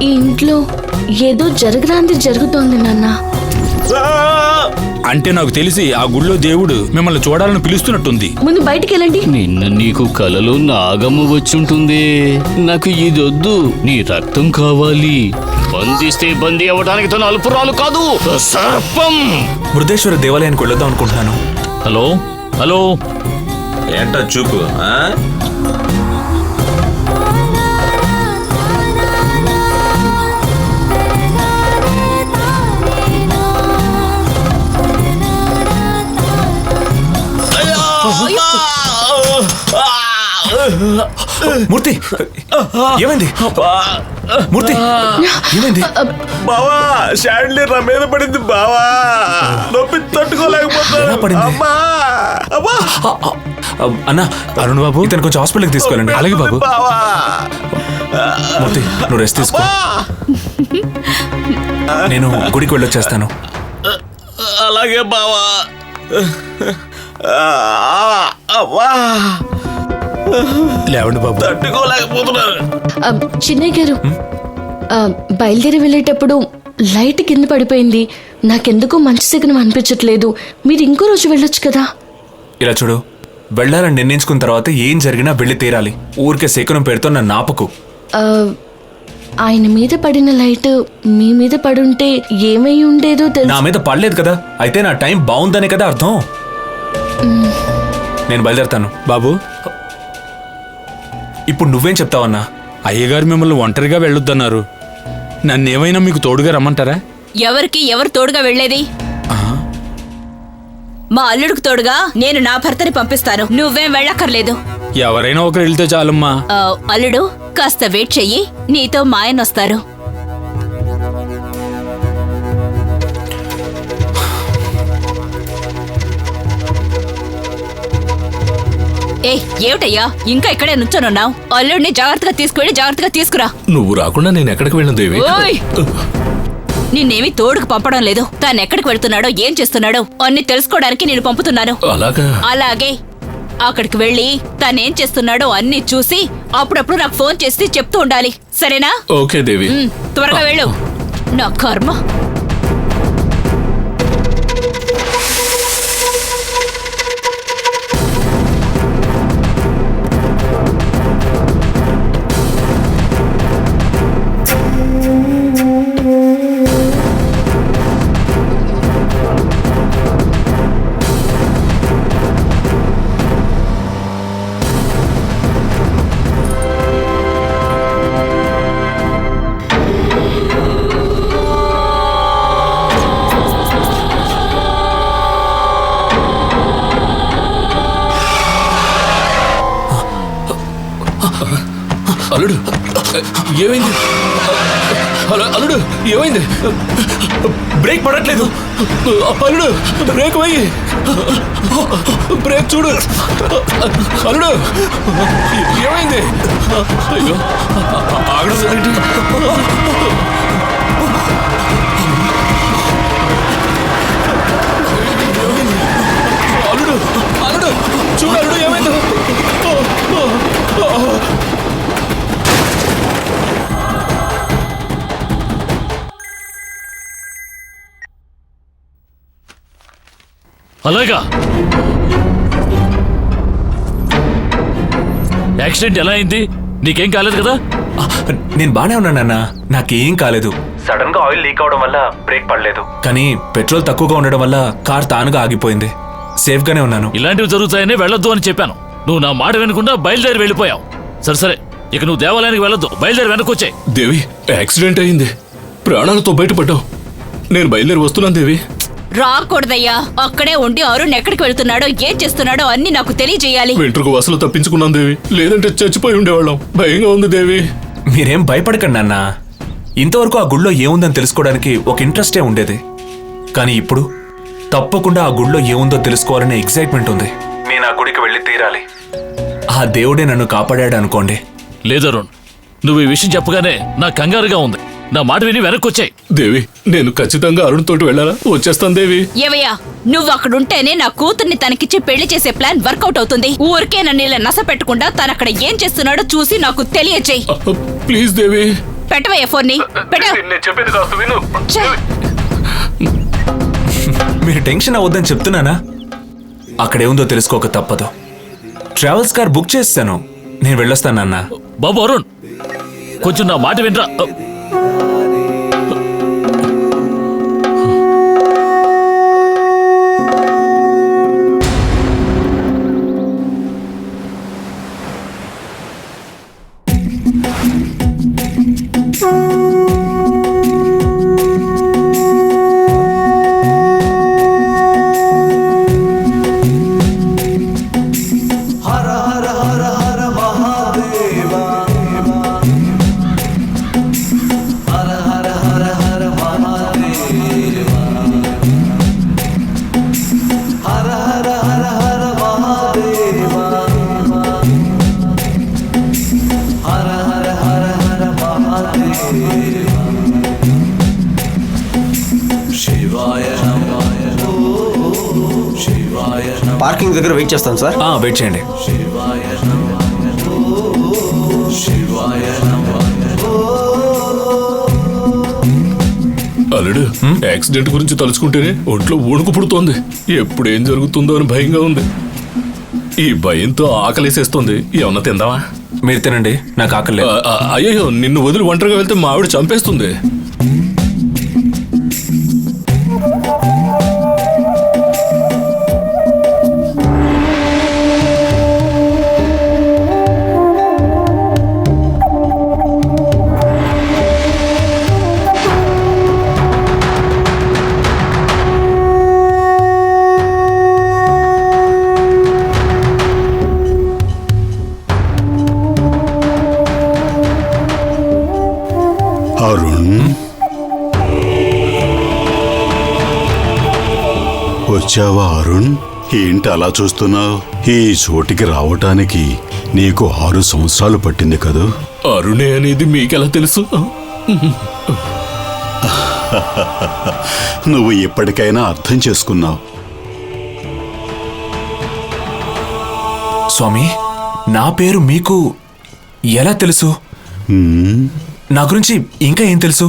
ఈ ఇంట్లో ఏదో జరగరాంది జరుగుతోంది నాన్న. అంటే నాకు తెలిసి ఆ గుళ్ళో దేవుడు మిమ్మల్ని చూడాలని పిలుస్తున్నట్టుంది. ముందు బయటికి వెళ్ళండి. నిన్న నీకు కలలో నాగమ్మ వచ్చుంటుంది. నాకు ఇదొద్దు, నీ రక్తం కావాలి. బంధిస్తే బందీ అవ్వడానికి తన అల్పురాలు కాదు, సర్పం. బృహదేశ్వర దేవాలయానికి వెళ్దాం అనుకుంటున్నాను. హలో హలో, ఏంటో చూపు. మూర్తి, ఏమైంది? మూర్తి, ఏమైంది? బావా, షాండ్లీర్ నా మీద పడింది బావా, నొప్పి తట్టుకోలేకపోతున్నా. అన్నా, అరుణ్ బాబు, ఇతను కొంచెం హాస్పిటల్కి తీసుకెళ్ళండి. అలాగే బాబు. మూర్తి, నువ్వు రెస్ట్ తీసుకో, నేను గుడికి వెళ్ళొచ్చేస్తాను. అలాగే బావా. లేవండి బాబు. తట్టుకోలేకపోతున్నాను. చిన్నయ్య గారు, బయలుదేరి వెళ్ళేటప్పుడు లైట్ కింద పడిపోయింది. నాకెందుకో మంచి సిగ్నం అనిపించట్లేదు. మీరు ఇంకో రోజు వెళ్ళొచ్చు కదా. ఇలా చూడు, వెళ్ళాలని నిర్ణయించుకున్న తర్వాత ఏం జరిగినా వెళ్ళి తీరాలి. ఊరికే శకునం పేరుతో నన్ను ఆపకు. ఆయన మీద పడిన లైట్ మీ మీద పడుంటే ఏమై ఉండేదో నా తెలుసు. మీద పడలేదు కదా, అయితే నా టైం బాగుందనే కదా అర్థం. నేను బయలుదేరుతాను. బాబు, ఇప్పుడు నువ్వేం చెప్తావన్నా? అయ్యగారు మిమ్మల్ని ఒంటరిగా వెళ్ళొద్దన్నారు. నన్నేమైనా మీకు తోడుగా రమ్మంటారా? ఎవరికి ఎవరు తోడుగా వెళ్లేది? మా అల్లుడికి తోడుగా నేను నా భర్తని పంపిస్తాను. నువ్వేం వెళ్ళక్కర్లేదు. ఎవరైనా ఒకరు వెళ్తే చాలమ్మా. అల్లుడు, కాస్త వెయిట్ చెయ్యి, నీతో మా ఆయన వస్తారు. ఏ ఏమిటయ్యా, ఇంకా ఇక్కడే నుంచోనున్నావు? అల్లుడిని జాగ్రత్తగా తీసుకువెళ్ళి జాగ్రత్తగా తీసుకురా. నువ్వు రాకుండా నేను ఎక్కడికి వెళ్ళను దేవి. ఓయ్, నిన్నేమి తోడుకు పంపడం లేదు. తాను ఎక్కడికి వెళ్తున్నాడో ఏం చేస్తున్నాడో అన్ని తెలుసుకోవడానికి నేను పంపుతున్నాను. అలాగా? అలాగే. అక్కడికి వెళ్ళి తానేం చేస్తున్నాడో అన్ని చూసి అప్పుడప్పుడు నాకు ఫోన్ చేసి చెప్తూ ఉండాలి, సరేనా? ఓకే దేవి. త్వరగా వెళ్ళు. నా కర్మ. అల్లుడు, ఏమైంది? అల్లుడు, ఏమైంది? బ్రేక్ పడట్లేదు. అల్లుడు, బ్రేక్ వేయి. బ్రేక్ చూడు. అల్లుడు, ఏమైంది? అయ్యో, ఆగడం ఏంటి? అల్లుడు, అల్లుడు, చూడు అల్లుడు, ఏమైంది? అలాగా? యాక్సిడెంట్ ఎలా అయింది? నీకేం కాలేదు కదా? నేను బానే ఉన్నానన్నా, నాకేం కాలేదు. సడన్ గా ఆయిల్ లీక్ అవడం వల్ల బ్రేక్ పడలేదు, కానీ పెట్రోల్ తక్కువగా ఉండడం వల్ల కార్ తానుగా ఆగిపోయింది. సేఫ్ గానే ఉన్నాను. ఇలాంటివి జరుగుతాయని వెళ్ళొద్దు అని చెప్పాను. నువ్వు నా మాట వినకుండా బయలుదేరి వెళ్ళిపోయావు. సరే సరే, ఇక నువ్వు దేవాలయానికి వెళ్ళొద్దు, బయలుదేరి వెనకొచ్చాయి. దేవి, యాక్సిడెంట్ అయింది, ప్రాణాలతో బయటపడ్డావు. నేను బయలుదేరి వస్తున్నాను దేవి. రాకూడదయ్యా. అక్కడే ఉండి అరుణ్ ఎక్కడికి వెళ్తున్నాడో ఏం చేస్తున్నాడో అన్ని నాకు తెలియజేయాలి. వెంట్రుకు అసలు తప్పించుకున్నాను దేవి, లేదంటే చచ్చిపోయి ఉండేవాళ్ళం. భయంగా ఉంది దేవి. మీరేం భయపడకండి అన్నా. ఇంతవరకు ఆ గుళ్ళో ఏముందని తెలుసుకోవడానికి ఒక ఇంట్రెస్టే ఉండేది, కానీ ఇప్పుడు తప్పకుండా ఆ గుళ్ళో ఏముందో తెలుసుకోవాలనే ఎక్సైట్మెంట్ ఉంది. నేను ఆ గుడికి వెళ్ళి తీరాలి. ఆ దేవుడే నన్ను కాపాడాడు అనుకోండి. లేదు అరుణ్, నువ్వు ఈ విషయం చెప్పగానే నాకు కంగారుగా ఉంది. నా మాట విని వెనక్కొచ్చాయి. దేవి, నేను ఖచ్చితంగా అరుణ్ తోటి వెళ్ళాలా? వచ్చేస్తాను దేవి. ఏవయ్యా, నువ్వు అక్కడుంటేనే నా కూతుర్ని తనకిచ్చి పెళ్లి చేసే ప్లాన్ వర్కౌట్ అవుతుంది. ఊరికే నన్ను ఇలా నస పెట్టకుండా తను అక్కడ ఏం చేస్తున్నాడో చూసి నాకు తెలియచేయి. ప్లీజ్ దేవి. పెట్టవయ్యా ఫోన్ని పెట్టు నేను చెప్పేది కాస్త విను ఛే! మీరు టెన్షన్ అవ్వద్దని చెప్తున్నానా? అక్కడేముందో తెలుసుకోక తప్పదు. ట్రావెల్స్ కార్ బుక్ చేస్తాను. నేను వెళ్ళొస్తానన్నా. బాబు అరుణ్, కొంచెం నా మాట వినరా. పార్కింగ్ దగ్గర వెయిట్ చేస్తాను సార్. వెయిట్ చేయండి. అల్లుడు, యాక్సిడెంట్ గురించి తలుచుకుంటేనే ఒంట్లో వణుకు పుడుతోంది. ఎప్పుడు ఏం జరుగుతుందో అని భయంగా ఉంది. ఈ భయంతో ఆకలేసేస్తుంది. ఏమన్నా తిందామా? మీరు తినండి, నాకు ఆకలి లేదు. అయ్యో, నిన్ను వదిలి ఒంటరిగా వెళ్తే మా ఆవిడ చంపేస్తుంది. అరుణ్, వచ్చావా అరుణ్? ఏంటి అలా చూస్తున్నావు? ఈ చోటికి రావటానికి నీకు 6 సంవత్సరాలు పట్టింది కదూ? అరుణే అనేది మీకెలా తెలుసు? నువ్వు ఎప్పటికైనా అర్థం చేసుకున్నావు. స్వామి, నా పేరు మీకు ఎలా తెలుసు? నా గురించి ఇంకా ఏం తెలుసు?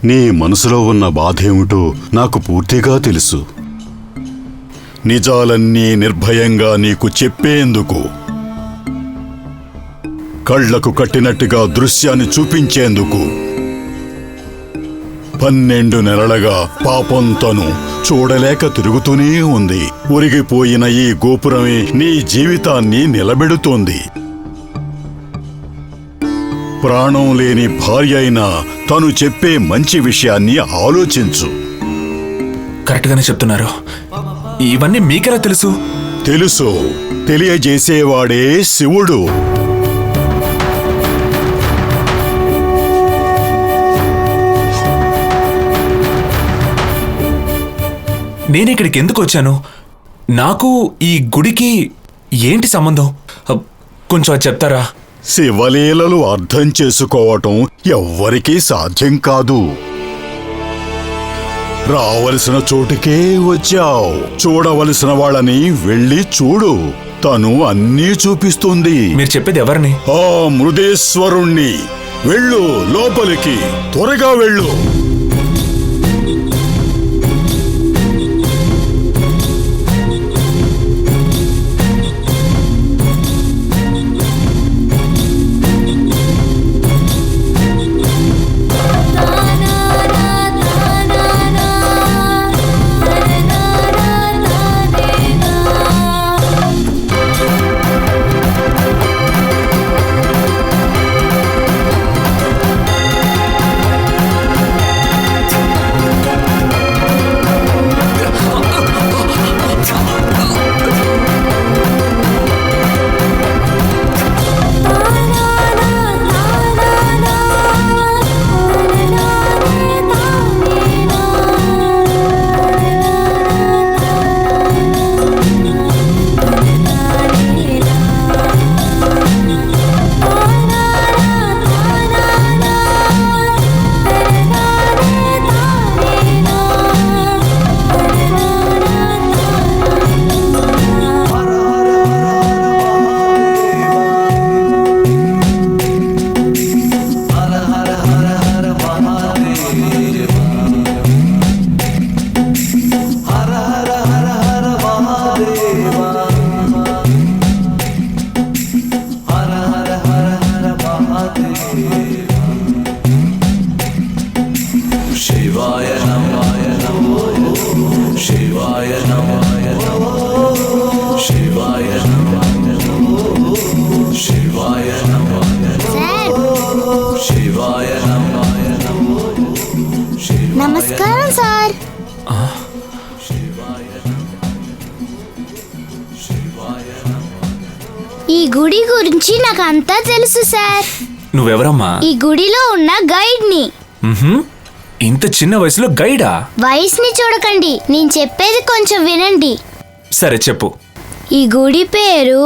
నీ మనసులో ఉన్న బాధేమిటో నాకు పూర్తిగా తెలుసు. నిజాలన్నీ నిర్భయంగా నీకు చెప్పేందుకు, కళ్లకు కట్టినట్టుగా దృశ్యాన్ని చూపించేందుకు 12 నెలలుగా పాపం తను చూడలేక తిరుగుతూనే ఉంది. ఒరిగిపోయిన ఈ గోపురమే నీ జీవితాన్ని నిలబెడుతోంది. ప్రాణం లేని భార్య అయినా తను చెప్పే మంచి విషయాన్ని ఆలోచించు. కరెక్ట్ గానే చెప్తున్నారు. ఇవన్నీ మీకెలా తెలుసు? తెలుసు, తెలియజేసేవాడే శివుడు. నేనిక్కడికి ఎందుకు వచ్చాను? నాకు ఈ గుడికి ఏంటి సంబంధం? కొంచెం అది చెప్తారా? శివలీలలు అర్థం చేసుకోవటం ఎవ్వరికీ సాధ్యం కాదు. రావలసిన చోటుకే వచ్చావు. చూడవలసిన వాళ్ళని వెళ్ళి చూడు. తను అన్నీ చూపిస్తుంది. మీరు చెప్పేది ఎవరిని? ఆ మృదేశ్వరుణ్ణి. వెళ్ళు లోపలికి, త్వరగా వెళ్ళు. నమస్కారం సార్. ఈ గుడి గురించి నాకు అంతా తెలుసు సార్. నువ్వెవరమ్మా? ఈ గుడిలో ఉన్న గైడ్ ని. మ్హూ. ఇంత చిన్న వయసులో గైడా? వయసుని చూడకండి, నేను చెప్పేది కొంచెం వినండి. సరే చెప్పు. ఈ గుడి పేరు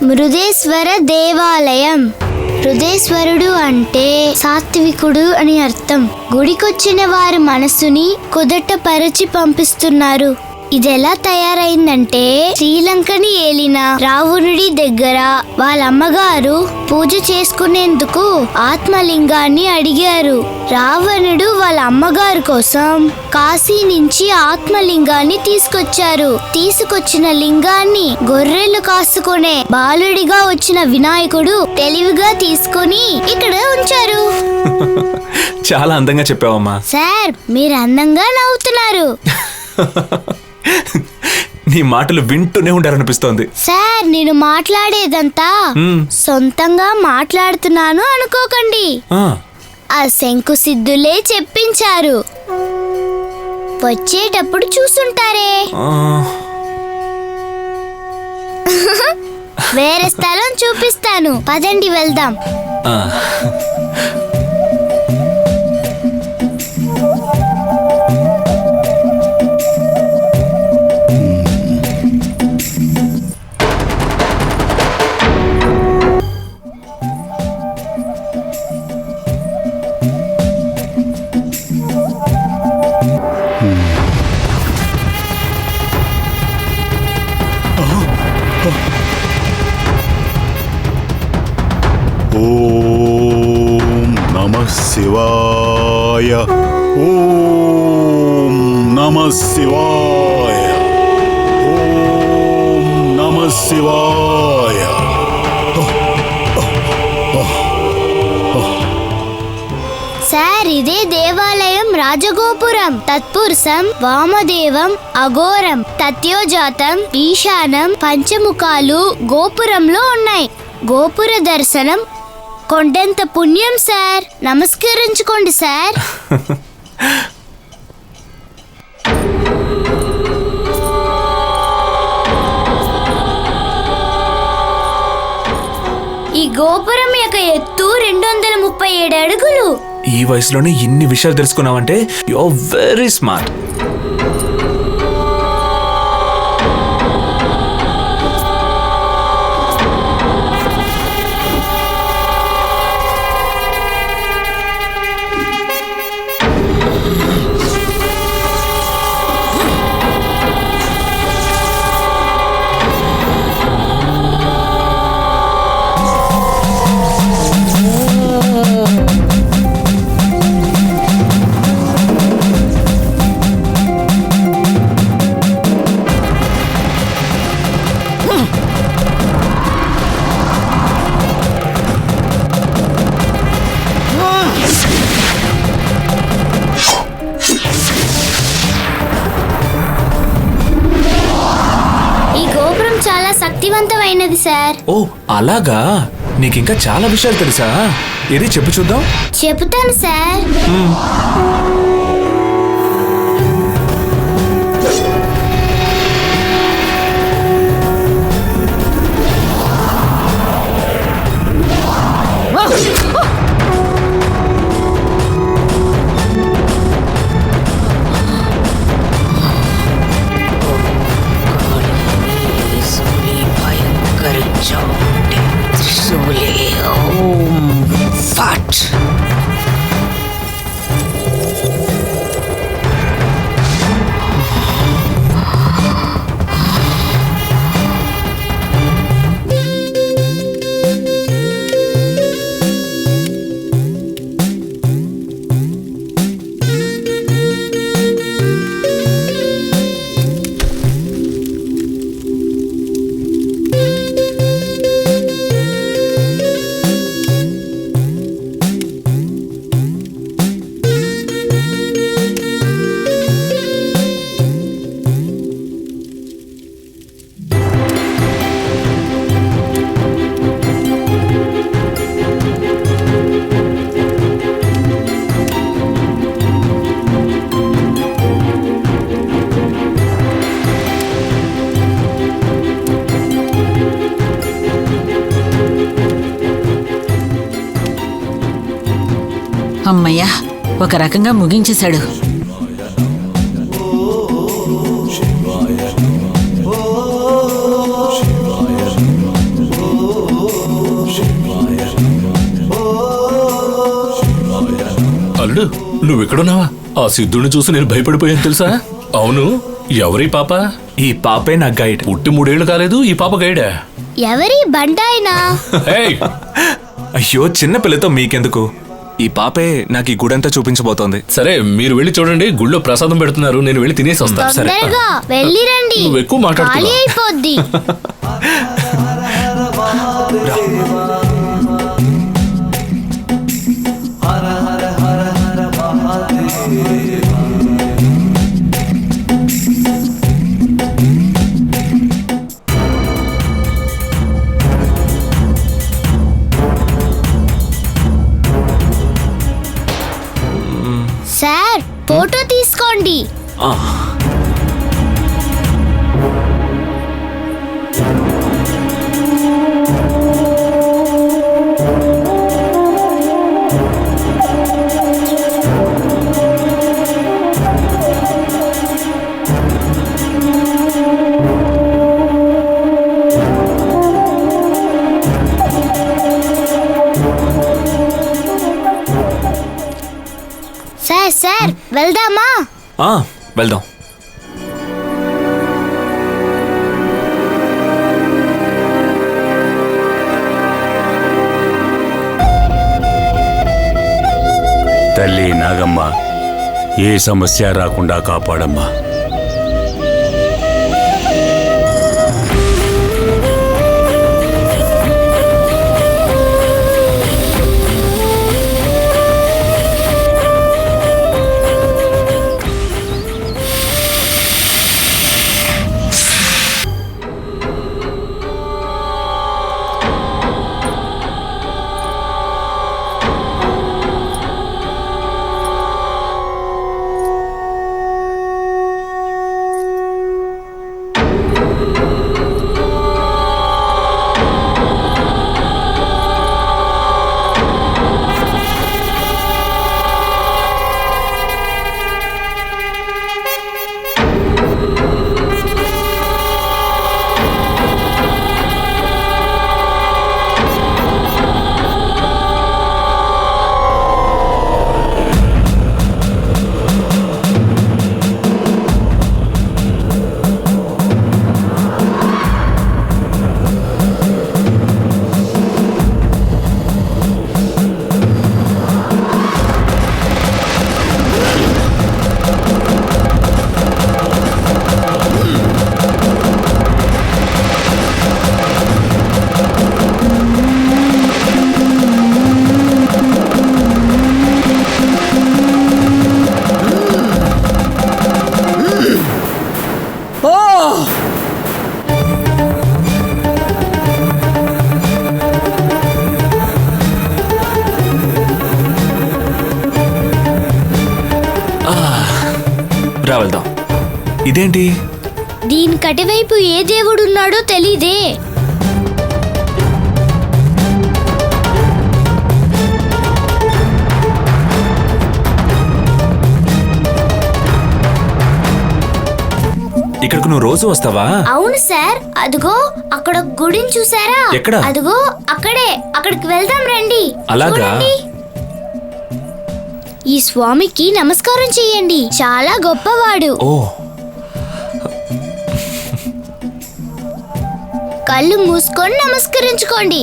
మృదేశ్వర దేవాలయం. మృదేశ్వరుడు అంటే సాత్వికుడు అని అర్థం. గుడికొచ్చిన వారి మనస్సుని కుదటపరచి పంపిస్తున్నారు. ఇది ఎలా తయారైందంటే శ్రీలంకని ఏలిన రావణుడి దగ్గర వాళ్ళ అమ్మగారు పూజ చేసుకునేందుకు ఆత్మలింగాన్ని అడిగారు. రావణుడు వాళ్ళ అమ్మగారు కోసం కాశీ నుంచి ఆత్మలింగాన్ని తీసుకొచ్చారు. తీసుకొచ్చిన లింగాన్ని గొర్రెలు కాసుకునే బాలుడిగా వచ్చిన వినాయకుడు తెలివిగా తీసుకుని ఇక్కడ ఉంచారు. చాలా అందంగా చెప్పావమ్మా. సార్, మీరు అందంగా నవ్వుతున్నారు. నీ మాటలు వింటూనే ఉండాలనిపిస్తోంది. సార్, నేను మాట్లాడేదంతా సొంతంగా మాట్లాడుతున్నాను అనుకోకండి. ఆ శంకు సిద్ధులే చెప్పించారు. వచ్చేటప్పుడు చూసుంటారే. వేరే స్థలం చూపిస్తాను, పదండి వెళ్దాం. ఓం నమః శివాయ. ఓం నమః శివాయ. ఓం నమః శివాయ. సార్, ఇదే దేవాలయం రాజగోపురం. తత్పురుషం, వామదేవం, అఘోరం, తత్యోజాతం, ఈశానం, పంచముఖాలు గోపురంలో ఉన్నాయి. గోపుర దర్శనం కొండంత పుణ్యం సార్. నమస్కరించుకోండి సార్. ఈ గోపురం యొక్క ఎత్తు 237 అడుగులు. ఈ వయసులోనే ఇన్ని విషయాలు తెలుసుకున్నావంటే యు ఆర్ వెరీ స్మార్ట్. శక్తివంతమైనది సార్. ఓ అలాగా, నీకింకా చాలా విషయాలు తెలుసా? ఏది చెప్పు చూద్దాం. చెబుతాను సార్. అమ్మయ్యా, ఒక రకంగా ముగించేశాడు. అల్లుడు, నువ్వు ఎక్కడున్నావా? ఆ సిద్ధుడిని చూసి నేను భయపడిపోయాను తెలుసా? అవును, ఎవరి పాప? ఈ పాపే నా గైడ్. పుట్టి 3 ఏళ్ళు కాలేదు, ఈ పాప గైడా? ఎవరి బంటాయినా? ఏయ్! అయ్యో, చిన్న పిల్లతో మీకెందుకు? ఈ పాపే నాకు ఈ గుడంతా చూపించబోతోంది. సరే, మీరు వెళ్ళి చూడండి, గుళ్ళో ప్రసాదం పెడుతున్నారు, నేను వెళ్ళి తినేసి వస్తా. సరే, తొందరగా వెళ్ళిరండి, నువ్వు ఎక్కువ మాట్లాడుతున్నావు. ఖాళీ అయిపోద్ది. సార్, ఫోటో తీసుకోండి. ఆ, సార్ వెళ్దామా? వెళ్దాం. తల్లి నాగమ్మ, ఏ సమస్య రాకుండా కాపాడమ్మా. వెళ్దాం. ఇదేంటి? దీని కటివైపు ఏ దేవుడున్నాడో తెలీదే. ఇక్కడికి నువ్వు రోజు వస్తావా? అవును సార్, అదిగో అక్కడ గుడిని చూసారా? ఎక్కడ? అదిగో అక్కడే, అక్కడికి వెళ్దాం రండి. అలాగా? చూడండి. ఈ స్వామికి నమస్కారం చెయ్యండి, చాలా గొప్పవాడు. ఓ, కళ్ళు మూసుకొని నమస్కరించుకోండి.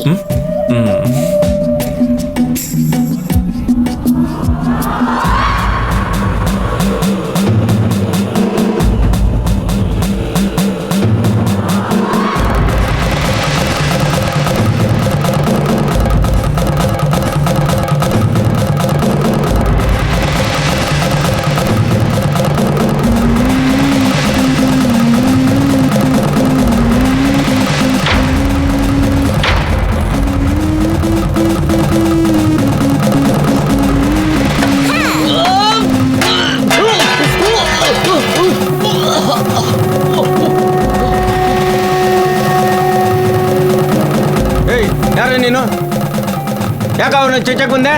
ನೀನು ಯಾಕೆ ಅವನ ಚಚ್ಚಕ್ ಬಂದೆ?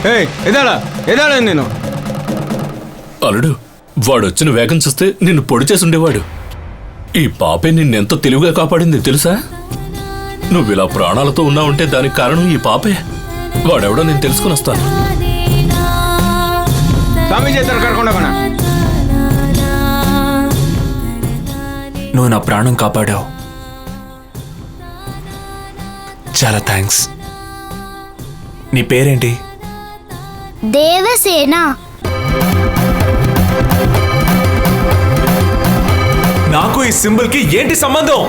ఎదాడా నేను అల్లుడు వాడొచ్చిన వేగం చూస్తే నిన్ను పొడి చేసి ఉండేవాడు. ఈ పాపే నిన్నెంతో తెలివిగా కాపాడింది తెలుసా? నువ్వు ఇలా ప్రాణాలతో ఉన్నావంటే దానికి కారణం ఈ పాపే. వాడెవడో నేను తెలుసుకుని వస్తాను. స్వామి చేస్తారు కరకుండా నువ్వు నా ప్రాణం కాపాడావు. చాలా థ్యాంక్స్. నీ పేరేంటి? దేవసేన. నాకు ఈ సింబల్ కి ఏంటి సంబంధం?